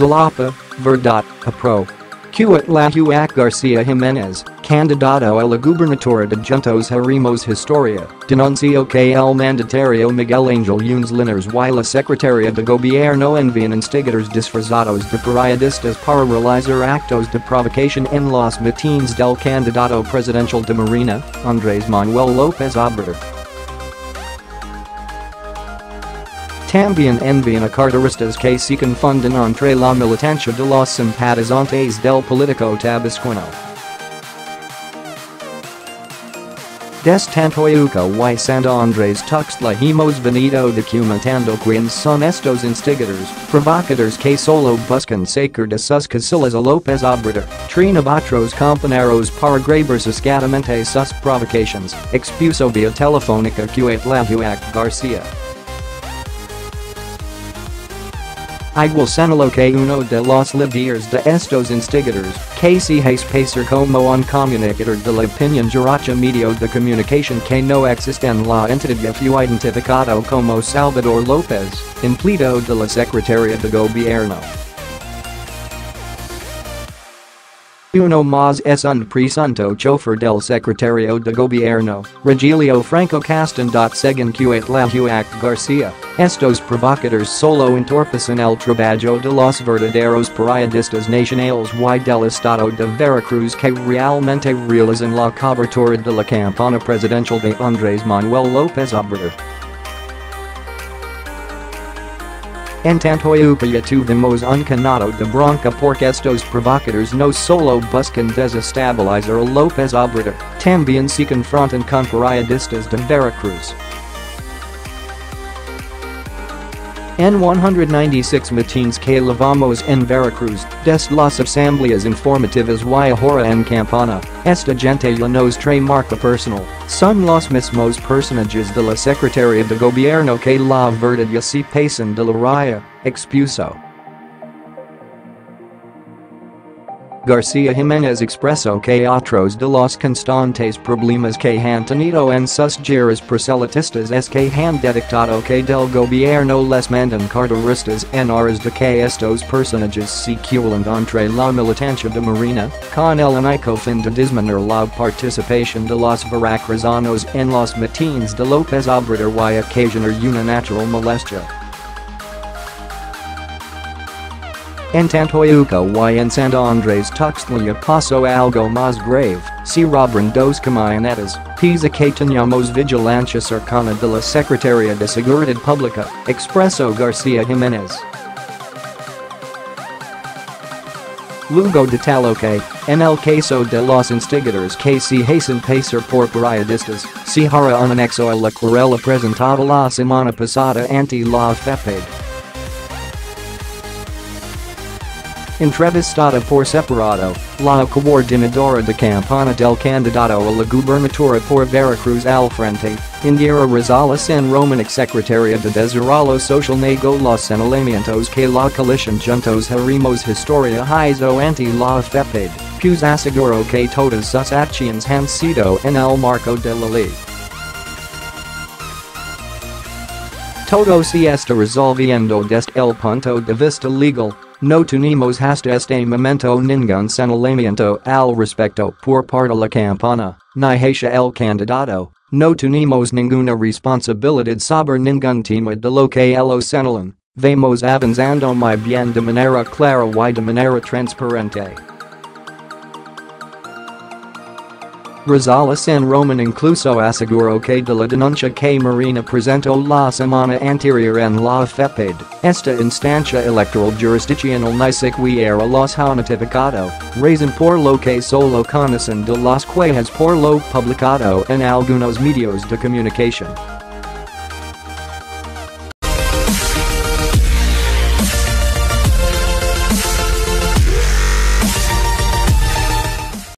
XALAPA, verdad, apro. Cuitláhuac García Jiménez, candidato a la gubernatura de Juntos Haremos Historia, denunció que el mandatario Miguel Ángel Yunes Linares y la Secretaría de Gobierno envían instigadores disfrazados de periodistas para realizar actos de provocación en los mítines del candidato presidencial de Morena, Andrés Manuel López Obrador. También envían a periodistas que se confunden entre la militancia de los simpatizantes del político tabasqueño. Desarrollo y San Andrés Tuxtla hemos venido documentando quiénes son estos instigadores, provocadores que solo buscan sacar de sus casillas a López Obrador, traen a otros compañeros para grabar escasamente sus provocaciones, expuso vía telefónica Cuitláhuac García. Igual señaló que uno de los líderes de estos instigadores, que se hace pasar como un comunicador de la Opinión Jarocha medio de comunicación que no existe en la entidad fue identificado como Salvador López, empleado de la Secretaría de Gobierno. Uno más es un presunto chofer del Secretario de Gobierno, Rogelio Franco Castán.Según Cuitláhuac García. Estos provocadores solo entorpecen el trabajo de los verdaderos periodistas nacionales y del estado de Veracruz que realmente realizan la cobertura de la campaña presidencial de Andrés Manuel López Obrador. En tanto que tuvimos un canado de bronca porque estos provocadores no solo buscan desestabilizar a López Obrador, también se confrontan con periodistas de Veracruz. En 196 mítines que llevamos en Veracruz, desde las asambleas informativas y ahora en campaña, esta gente ya nos trae marca personal, son los mismos personajes de la Secretaría de Gobierno que la verdad ya se pasan de la raya, expuso. García Jiménez expresó que otros de los constantes problemas que han tenido en sus giras proselitistas es que han detectado que del gobierno les mandan carteristas en aras de que estos personajes se cuelan entre la militancia de Morena, con el único fin de disminuir la participación de los veracruzanos en los mítines de López Obrador y ocasionar una natural molestia. En tanto y en San Andrés Tuxtla pasó algo más grave, se robaron dos camionetas, pese que teníamos vigilancia cercana de la Secretaría de Seguridad Pública, expresó García Jiménez. Luego detalló que, en el caso de los instigadores que se hacen pasar por periodistas, se hará un anexo a la querella presentada la semana pasada ante la FEPADE. Entrevistada por separado, la coordinadora de campaña del candidato a la gubernatura por Veracruz al Frente, Indira Rosales San Román secretaria de Desarrollo Social negó los señalamientos que la coalición Juntos Haremos Historia hizo ante la FEPADE, pues aseguró que todas sus acciones han sido en el marco de la ley. Todo se está resolviendo desde el punto de vista legal. No tenemos hasta este momento ningún señalamiento al respecto por parte de la campaña, ni hacia el candidato, no tenemos ninguna responsabilidad sobre ningún tema de lo que ellos señalan, vamos avanzando muy bien de manera clara y de manera transparente. Rosales San Román incluso aseguró que de la denuncia que Morena presentó la semana anterior en la FEPADE, esta instancia electoral jurisdiccional ni siquiera los ha notificado, razón por lo que solo conocen de las quejas por lo publicado en algunos medios de comunicación.